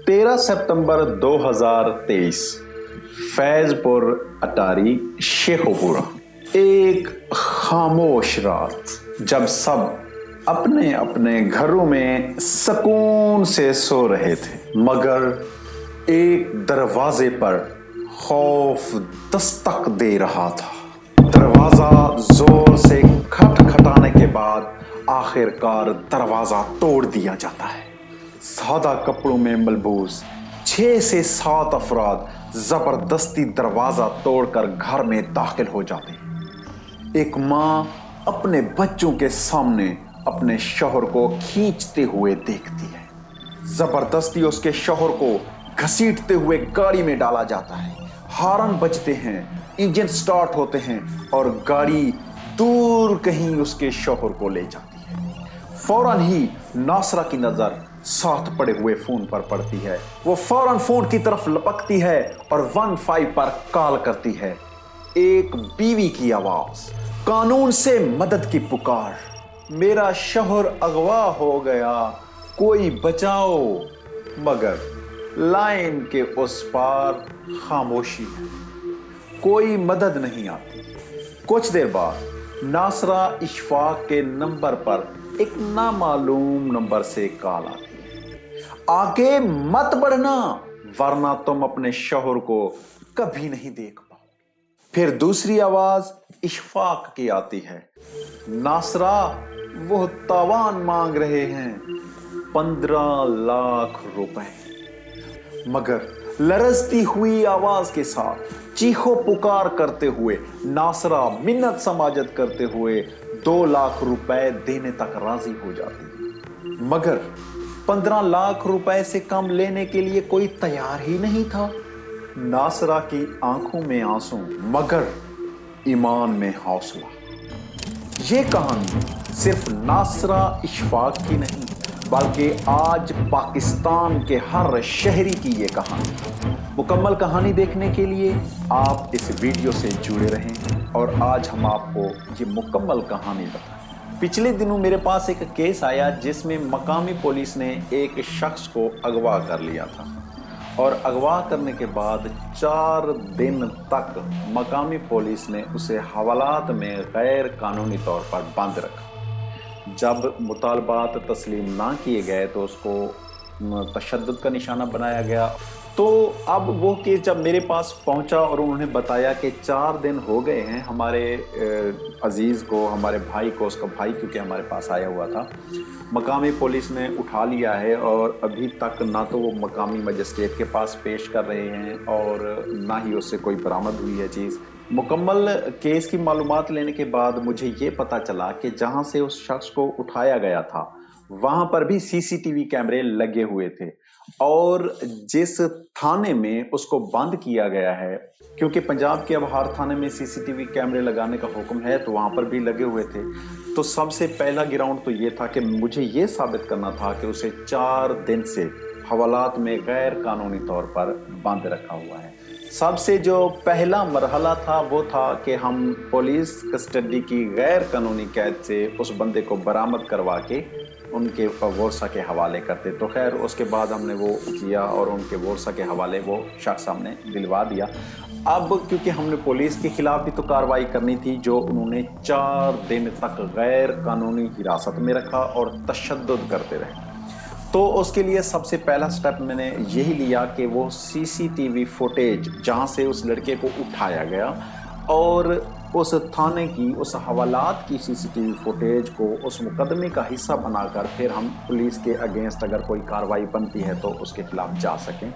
13 सितंबर 2023 फैजपुर अटारी शेखोपुरा। एक खामोश रात जब सब अपने अपने घरों में सुकून से सो रहे थे, मगर एक दरवाजे पर खौफ दस्तक दे रहा था। दरवाजा जोर से खटखटाने के बाद आखिरकार दरवाजा तोड़ दिया जाता है। सादा कपड़ों में मलबूस 6 से 7 अफराद जबरदस्ती दरवाजा तोड़कर घर में दाखिल हो जाते हैं। एक माँ अपने बच्चों के सामने अपने शौहर को खींचते हुए देखती है। जबरदस्ती उसके शौहर को घसीटते हुए गाड़ी में डाला जाता है। हॉर्न बजते हैं, इंजन स्टार्ट होते हैं और गाड़ी दूर कहीं उसके शौहर को ले जाती है। फौरन ही नासरा की नजर साथ पड़े हुए फोन पर पड़ती है। वो फौरन फोन की तरफ लपकती है और 15 पर कॉल करती है। एक बीवी की आवाज, कानून से मदद की पुकार, मेरा शौहर अगवा हो गया, कोई बचाओ। मगर लाइन के उस पार खामोशी है, कोई मदद नहीं आती। कुछ देर बाद नासरा इशफाक के नंबर पर एक नामालूम नंबर से कॉल आती है, आगे मत बढ़ना वरना तुम अपने शौहर को कभी नहीं देख पाओ। फिर दूसरी आवाज इशफाक की आती है, नासरा वो तावान मांग रहे हैं 15 लाख रुपए। मगर लरजती हुई आवाज के साथ चीखो पुकार करते हुए नासरा मिन्नत समाजत करते हुए 2 लाख रुपए देने तक राजी हो जाती है। मगर 15 लाख रुपए से कम लेने के लिए कोई तैयार ही नहीं था। नासरा की आंखों में आंसू मगर ईमान में हौसला। ये कहानी सिर्फ नासरा इशफाक की नहीं बल्कि आज पाकिस्तान के हर शहरी की ये कहानी। मुकम्मल कहानी देखने के लिए आप इस वीडियो से जुड़े रहें और आज हम आपको ये मुकम्मल कहानी बताएं। पिछले दिनों मेरे पास एक केस आया जिसमें मकामी पुलिस ने एक शख्स को अगवा कर लिया था और अगवा करने के बाद 4 दिन तक मकामी पुलिस ने उसे हवालात में गैर कानूनी तौर पर बंद रखा। जब मुतालबात तस्लीम ना किए गए तो उसको तशद्दुद का निशाना बनाया गया। तो अब वो केस जब मेरे पास पहुंचा और उन्होंने बताया कि 4 दिन हो गए हैं हमारे अजीज़ को, हमारे भाई को, उसका भाई क्योंकि हमारे पास आया हुआ था, मकामी पुलिस ने उठा लिया है और अभी तक ना तो वो मकामी मजिस्ट्रेट के पास पेश कर रहे हैं और ना ही उससे कोई बरामद हुई है चीज़। मुकम्मल केस की मालूमात लेने के बाद मुझे ये पता चला कि जहाँ से उस शख्स को उठाया गया था वहाँ पर भी सीसीटीवी कैमरे लगे हुए थे और जिस थाने में उसको बंद किया गया है, क्योंकि पंजाब के अब हर थाने में सीसीटीवी कैमरे लगाने का हुक्म है, तो वहाँ पर भी लगे हुए थे। तो सबसे पहला ग्राउंड तो ये था कि मुझे ये साबित करना था कि उसे 4 दिन से हवालात में गैर कानूनी तौर पर बंद रखा हुआ है। सबसे जो पहला मरहला था वो था कि हम पुलिस कस्टडी की गैर कानूनी कैद से उस बंदे को बरामद करवा के उनके वर्सा के हवाले करते। तो खैर उसके बाद हमने वो किया और उनके वर्सा के हवाले वो शख्स हमने दिलवा दिया। अब क्योंकि हमने पुलिस के खिलाफ भी तो कार्रवाई करनी थी, जो उन्होंने 4 दिन तक गैर कानूनी हिरासत में रखा और तशद्दुद करते रहे, तो उसके लिए सबसे पहला स्टेप मैंने यही लिया कि वो सीसीटीवी फुटेज जहाँ से उस लड़के को उठाया गया और उस थाने की, उस हवालात की सीसीटीवी फुटेज को उस मुकदमे का हिस्सा बनाकर फिर हम पुलिस के अगेंस्ट अगर कोई कार्रवाई बनती है तो उसके खिलाफ जा सकें।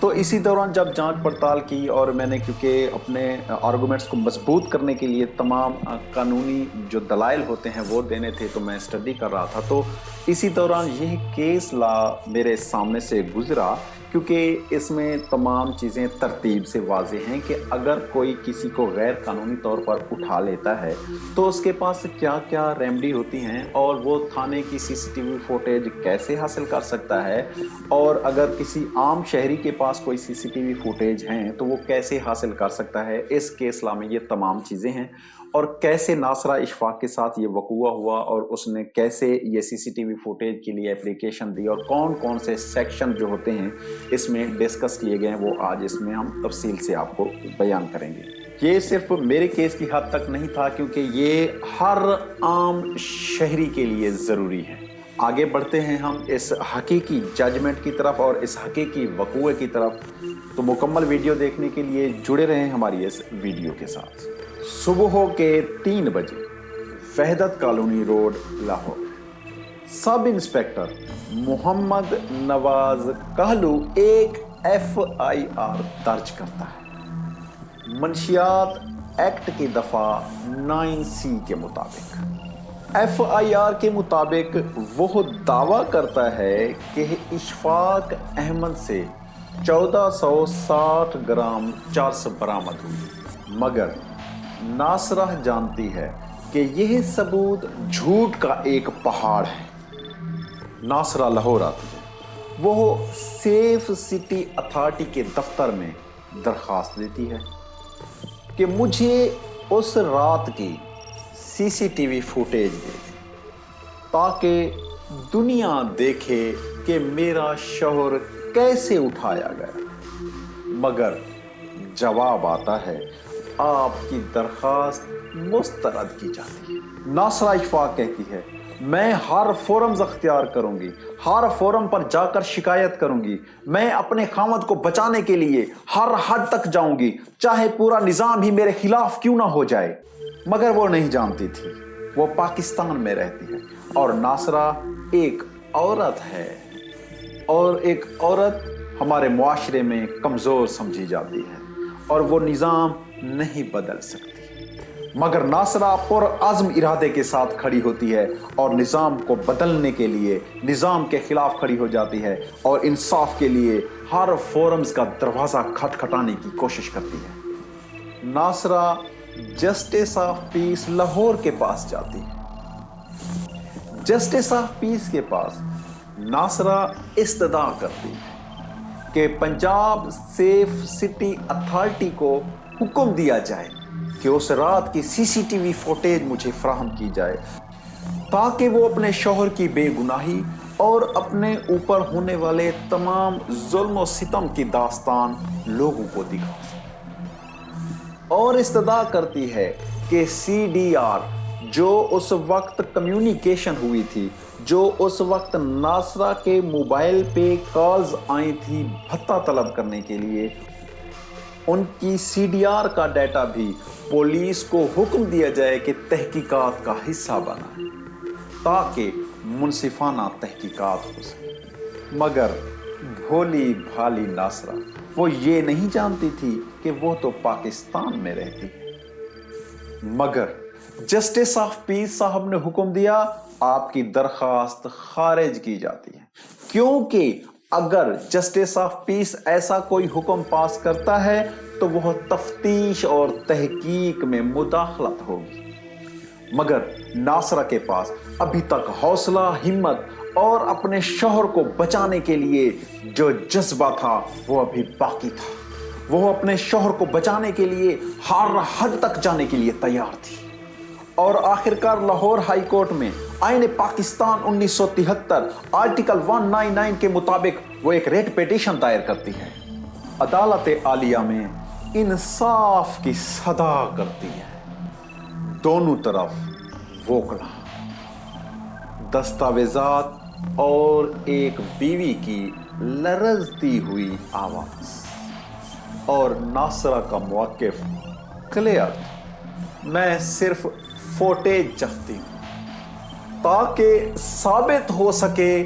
तो इसी दौरान जब जांच पड़ताल की और मैंने क्योंकि अपने आर्गूमेंट्स को मजबूत करने के लिए तमाम कानूनी जो दलाइल होते हैं वो देने थे, तो मैं स्टडी कर रहा था। तो इसी दौरान यह केस मेरे सामने से गुजरा, क्योंकि इसमें तमाम चीज़ें तरतीब से वाज़ेह हैं कि अगर कोई किसी को गैर कानूनी तौर पर उठा लेता है तो उसके पास क्या क्या रेमेडी होती हैं और वो थाने की सीसीटीवी फुटेज कैसे हासिल कर सकता है, और अगर किसी आम शहरी के पास पास कोई सीसीटीवी फुटेज हैं तो वो कैसे हासिल कर सकता है। इस केसला में ये तमाम चीज़ें हैं और कैसे नासरा इशफाक के साथ ये वक़ूआ हुआ और उसने कैसे ये सीसीटीवी फुटेज के लिए एप्लीकेशन दी और कौन कौन से सेक्शन जो होते हैं इसमें डिस्कस किए गए हैं, वो आज इसमें हम तफसील से आपको बयान करेंगे। ये सिर्फ मेरे केस की हद तक नहीं था, क्योंकि ये हर आम शहरी के लिए ज़रूरी है। आगे बढ़ते हैं हम इस हकीकी जजमेंट की तरफ और इस हकीकी वक़ूए की तरफ। तो मुकम्मल वीडियो देखने के लिए जुड़े रहें हमारी इस वीडियो के साथ। सुबह के 3 बजे वहदत colony road, Lahore, sub inspector Mohammad Nawaz कहलू एक FIR दर्ज करता है। मंशियात एक्ट की दफ़ा 9C के मुताबिक। FIR के मुताबिक वो दावा करता है कि इशफाक अहमद से 1460 ग्राम चरस बरामद हुई, मगर नासरा जानती है कि यह सबूत झूठ का एक पहाड़ है। नासरा लाहौर आती है, वो सेफ सिटी अथॉरिटी के दफ्तर में दरख्वास्त देती है कि मुझे उस रात की CCTV फुटेज दे, ताकि दुनिया देखे कि मेरा शोहर कैसे उठाया गया। मगर जवाब आता है, आपकी दरख्वास्त मुस्तरद की जाती है। नासरा इशफाक कहती है, मैं हर फोरम्स अख्तियार करूंगी, हर फोरम पर जाकर शिकायत करूंगी, मैं अपने खामद को बचाने के लिए हर हद तक जाऊंगी, चाहे पूरा निज़ाम ही मेरे खिलाफ क्यों ना हो जाए। मगर वो नहीं जानती थी, वो पाकिस्तान में रहती है और नासरा एक औरत है, और एक औरत हमारे मुआशरे में कमज़ोर समझी जाती है और वो निज़ाम नहीं बदल सकती। मगर नासरा पुरअज़्म इरादे के साथ खड़ी होती है और निज़ाम को बदलने के लिए निज़ाम के खिलाफ खड़ी हो जाती है और इंसाफ के लिए हर फोरम्स का दरवाज़ा खटखटाने की कोशिश करती है। नासरा जस्टिस ऑफ पीस लाहौर के पास जाती है। जस्टिस ऑफ पीस के पास नासरा इस्तदा करती है कि पंजाब सेफ सिटी अथॉरिटी को हुक्म दिया जाए कि उस रात की CCTV फुटेज मुझे फराहम की जाए, ताकि वो अपने शौहर की बेगुनाही और अपने ऊपर होने वाले तमाम जुल्म और सितम की दास्तान लोगों को दिखा सके। और इस्तदा करती है कि CDR जो उस वक्त कम्युनिकेशन हुई थी, जो उस वक्त नासरा के मोबाइल पे कॉल्स आई थी भत्ता तलब करने के लिए, उनकी CDR का डाटा भी पुलिस को हुक्म दिया जाए कि तहकीकात का हिस्सा बना, ताकि मुनसिफाना तहकीकात हो सके। मगर भोली भाली नासरा वो ये नहीं जानती थी कि वो तो पाकिस्तान में रहती है। मगर जस्टिस ऑफ पीस साहब ने हुक्म दिया, आपकी दरखास्त खारिज की जाती है, क्योंकि अगर जस्टिस ऑफ पीस ऐसा कोई हुक्म पास करता है तो वह तफ्तीश और तहकीक में मुदाखलत होगी। मगर नासरा के पास अभी तक हौसला, हिम्मत और अपने शौहर को बचाने के लिए जो जज्बा था वो अभी बाकी था। वो अपने शौहर को बचाने के लिए हर हद तक जाने के लिए तैयार थी। और आखिरकार लाहौर हाई कोर्ट में आईन पाकिस्तान 1973 आर्टिकल 199 के मुताबिक वो एक रेट पिटीशन दायर करती है। अदालत आलिया में इंसाफ की सदा करती है। दोनों तरफ वोकला, दस्तावेजात और एक बीवी की लरजती हुई आवाज। और नासरा का मौक़िफ़ क्लियर, मैं सिर्फ फुटेज चाहती हूं ताकि साबित हो सके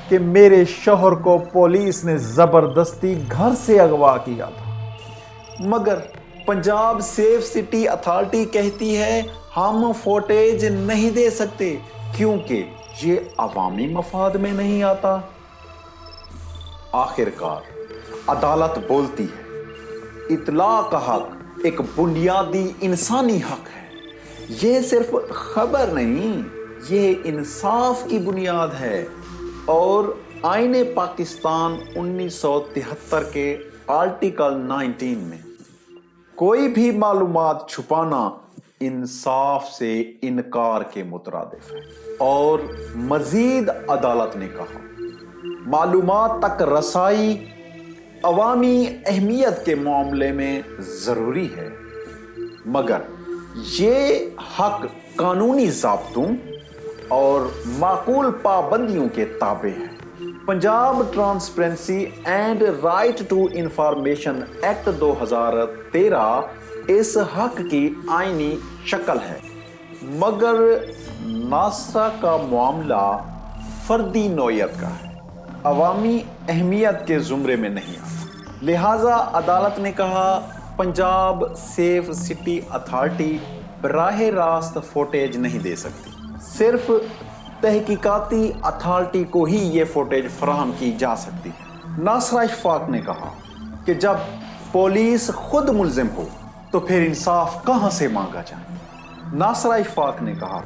कि मेरे शौहर को पुलिस ने जबरदस्ती घर से अगवा किया था। मगर पंजाब सेफ सिटी अथॉरिटी कहती है हम फुटेज नहीं दे सकते क्योंकि ये अवामी मफाद में नहीं आता। आखिरकार अदालत बोलती है, इतला का हक एक बुनियादी इंसानी हक है। ये सिर्फ खबर नहीं, ये इंसाफ की बुनियाद है। और آئین پاکستان 1973 کے آرٹیکل 19 میں کوئی بھی معلومات چھپانا انصاف سے انکار کے مترادف ہے، اور مزید عدالت نے کہا معلومات تک رسائی عوامی اہمیت کے معاملے میں ضروری ہے، مگر یہ حق قانونی ضابطوں اور معقول پابندیوں کے تابع ہے۔ Punjab transparency and right to information act 2013 اس حق کی آئینی شکل ہے، مگر ناسا کا معاملہ فردی نوعیت کا ہے، عوامی اہمیت کے زمرے میں نہیں آتا۔ لہٰذا عدالت نے کہا پنجاب سیف سٹی اتھارٹی براہ راست فوٹیج نہیں دے سکتی، صرف تحقیقاتی اتھارٹی کو ہی یہ فوٹیج فراہم کی جا سکتی ہے۔ ناصرہ اشفاق نے کہا کہ جب پولیس خود ملزم ہو تو پھر انصاف کہاں سے مانگا جائے؟ ناصرہ اشفاق نے کہا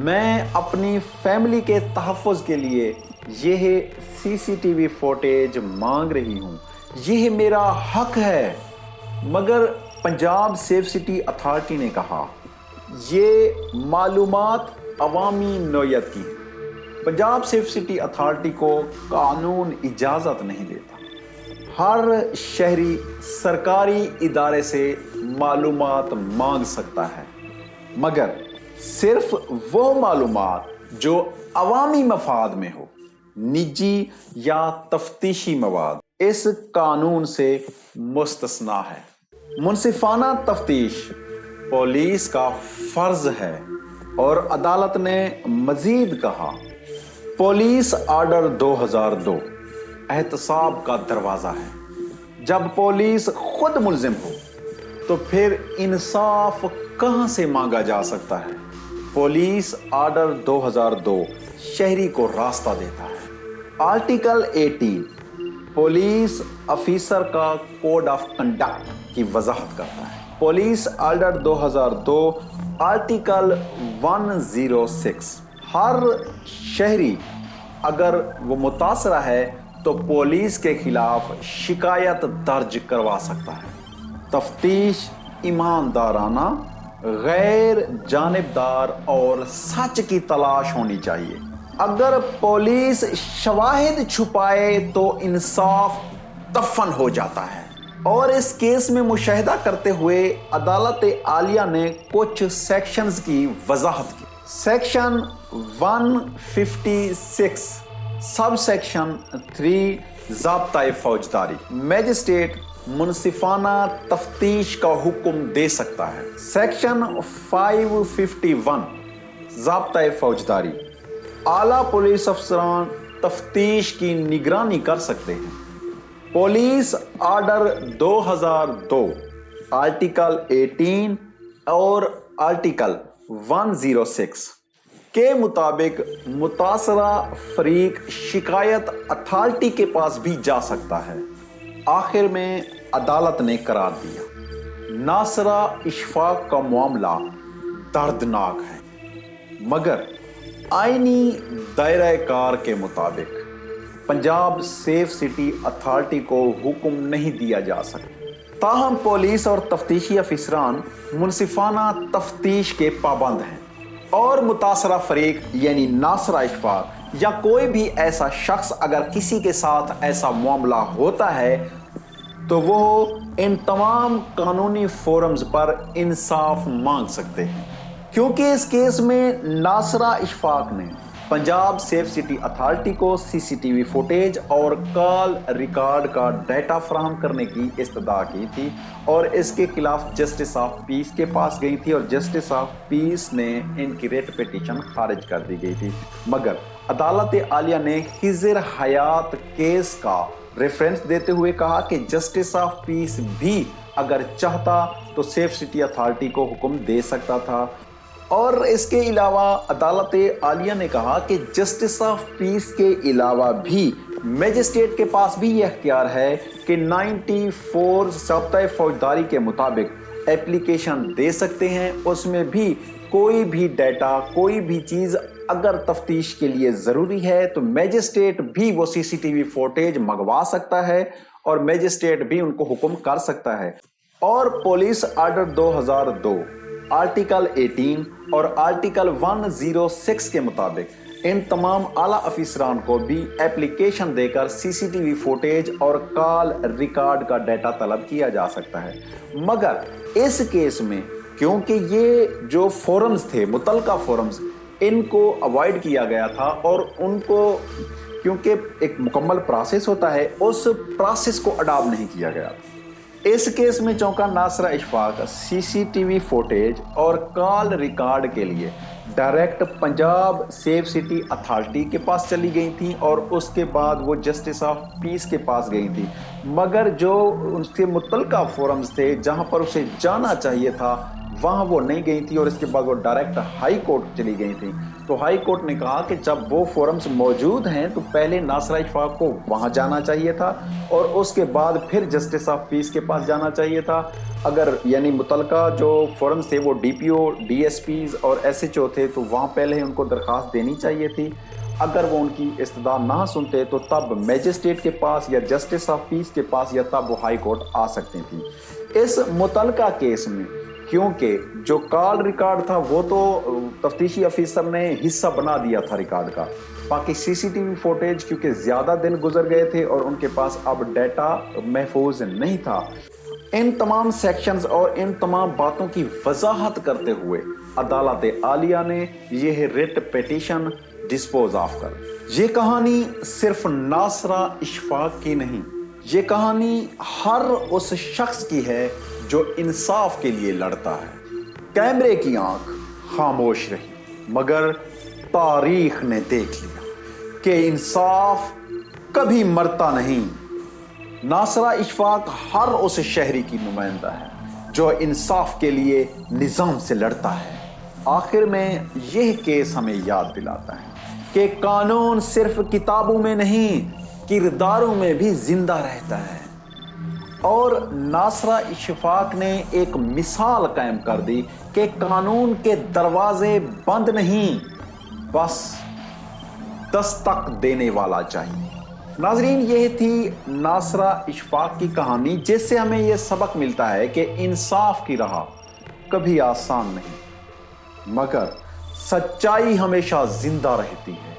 میں اپنی فیملی کے تحفظ کے لیے یہ CCTV فوٹیج مانگ رہی ہوں، یہ میرا حق ہے، مگر پنجاب سیف سٹی اتھارٹی نے کہا یہ معلومات عوامی نوعیت کی ہیں، پنجاب سیف سٹی اتھارٹی کو قانون اجازت نہیں دیتا۔ ہر شہری سرکاری ادارے سے معلومات مانگ سکتا ہے، مگر صرف وہ معلومات جو عوامی مفاد میں ہو، نجی یا تفتیشی مواد اس قانون سے مستثنا ہے۔ منصفانہ تفتیش پولیس کا فرض ہے، اور عدالت نے مزید کہا پولیس آرڈر 2002 احتساب کا دروازہ ہے۔ جب پولیس خود ملزم ہو تو پھر انصاف کہاں سے مانگا جا سکتا ہے؟ پولیس آرڈر 2002 شہری کو راستہ دیتا ہے۔ آرٹیکل 18 پولیس افیسر کا کوڈ آف کنڈکٹ کی وضاحت کرتا ہے۔ پولیس آرڈر 2002 آرٹیکل 106 ہر شہری اگر وہ متاثرہ ہے تو پولیس کے خلاف شکایت درج کروا سکتا ہے۔ تفتیش ایماندارانہ، غیر جانبدار اور سچ کی تلاش ہونی چاہیے۔ اگر پولیس شواہد چھپائے تو انصاف دفن ہو جاتا ہے، اور اس کیس میں مشاہدہ کرتے ہوئے عدالت عالیہ نے کچھ سیکشنز کی وضاحت کی۔ سیکشن 156 سب سیکشن 3 ضابطۂ فوجداری، میجسٹریٹ منصفانہ تفتیش کا حکم دے سکتا ہے۔ سیکشن 551 ضابطۂ فوجداری، اعلیٰ پولیس افسران تفتیش کی نگرانی کر سکتے ہیں۔ پولیس آرڈر 2002 آرٹیکل 18 اور آرٹیکل 106 کے مطابق متاثرہ فریق شکایت اتھارٹی کے پاس بھی جا سکتا ہے۔ آخر میں عدالت نے قرار دیا ناصرہ اشفاق کا معاملہ دردناک ہے، مگر آئینی دائرہ کار کے مطابق پنجاب سیف سٹی اتھارٹی کو حکم نہیں دیا جا سکتا۔ تاہم پولیس اور تفتیشی افسران منصفانہ تفتیش کے پابند ہیں، اور متاثرہ فریق یعنی ناصرہ اشفاق یا کوئی بھی ایسا شخص اگر کسی کے ساتھ ایسا معاملہ ہوتا ہے تو وہ ان تمام قانونی فورمز پر انصاف مانگ سکتے ہیں۔ کیونکہ اس کیس میں ناصرہ اشفاق نے پنجاب سیف سٹی اتھارٹی کو CCTV فوٹیج اور کال ریکارڈ کا ڈیٹا فراہم کرنے کی استدعا کی تھی، اور اس کے خلاف جسٹس آف پیس کے پاس گئی تھی، اور جسٹس آف پیس نے ان کی ریٹ پیٹیشن خارج کر دی گئی تھی، مگر عدالت عالیہ نے خضر حیات کیس کا ریفرنس دیتے ہوئے کہا کہ جسٹس آف پیس بھی اگر چاہتا تو سیف سٹی اتھارٹی کو حکم دے سکتا تھا۔ اور اس کے علاوہ عدالت عالیہ نے کہا کہ جسٹس آف پیس کے علاوہ بھی میجسٹریٹ کے پاس بھی یہ اختیار ہے کہ 94 ضابطۂ فوجداری کے مطابق اپلیکیشن دے سکتے ہیں، اس میں بھی کوئی بھی ڈیٹا، کوئی بھی چیز اگر تفتیش کے لیے ضروری ہے تو میجسٹریٹ بھی وہ سی سی ٹی وی فوٹیج منگوا سکتا ہے اور میجسٹریٹ بھی ان کو حکم کر سکتا ہے۔ اور پولیس آرڈر 2002 آرٹیکل 18 اور آرٹیکل 106 کے مطابق ان تمام اعلیٰ افسران کو بھی اپلیکیشن دے کر سی سی ٹی وی فوٹیج اور کال ریکارڈ کا ڈیٹا طلب کیا جا سکتا ہے۔ مگر اس کیس میں کیونکہ یہ جو فورمز تھے، متعلقہ فورمز، ان کو اوائڈ کیا گیا تھا اور ان کو کیونکہ ایک مکمل پروسیس ہوتا ہے، اس پروسیس کو اڈاپٹ نہیں کیا گیا تھا۔ اس کیس میں چونکہ Nasira Ashfaq C C T V footage اور کال ریکارڈ کے لیے direct Punjab safe city authority کے پاس چلی گئی تھیں اور اس کے بعد وہ جسٹس آف پیس کے پاس گئی تھیں، مگر جو ان کے متعلقہ فورمز تھے جہاں پر اسے جانا چاہیے تھا وہاں وہ نہیں گئی تھی اور اس کے بعد وہ ڈائریکٹ ہائی کورٹ چلی گئی تھی۔ تو ہائی کورٹ نے کہا کہ جب وہ فورمز موجود ہیں تو پہلے ناصرہ اشفاق کو وہاں جانا چاہیے تھا اور اس کے بعد پھر جسٹس آف پیس کے پاس جانا چاہیے تھا۔ اگر یعنی متعلقہ جو فورمز تھے وہ ڈی پی او، ڈی ایس پیز اور ایس ایچ او تھے تو وہاں پہلے ان کو درخواست دینی چاہیے تھی۔ اگر وہ ان کی استدعا نہ سنتے تو تب میجسٹریٹ کے پاس یا جسٹس آف پیس کے پاس یا تب وہ ہائی کورٹ آ سکتی تھیں۔ اس متعلقہ کیس میں کیونکہ جو کال ریکارڈ تھا وہ تو تفتیشی افیسر نے حصہ بنا دیا تھا ریکارڈ کا، باقی سی سی ٹی وی فوٹیج کیونکہ زیادہ دن گزر گئے تھے اور ان کے پاس اب ڈیٹا محفوظ نہیں تھا۔ ان تمام سیکشنز اور ان تمام باتوں کی وضاحت کرتے ہوئے عدالت عالیہ نے یہ ریٹ پیٹیشن ڈسپوز آف کر۔ یہ کہانی صرف ناصرہ اشفاق کی نہیں، یہ کہانی ہر اس شخص کی ہے جو انصاف کے لیے لڑتا ہے۔ کیمرے کی آنکھ خاموش رہی مگر تاریخ نے دیکھ لیا کہ انصاف کبھی مرتا نہیں۔ ناصرہ اشفاق ہر اس شہری کی نمائندہ ہے جو انصاف کے لیے نظام سے لڑتا ہے۔ آخر میں یہ کیس ہمیں یاد دلاتا ہے کہ قانون صرف کتابوں میں نہیں، کرداروں میں بھی زندہ رہتا ہے۔ اور ناصرہ اشفاق نے ایک مثال قائم کر دی کہ قانون کے دروازے بند نہیں، بس دستک دینے والا چاہیے۔ ناظرین، یہ تھی ناصرہ اشفاق کی کہانی جس سے ہمیں یہ سبق ملتا ہے کہ انصاف کی راہ کبھی آسان نہیں، مگر سچائی ہمیشہ زندہ رہتی ہے۔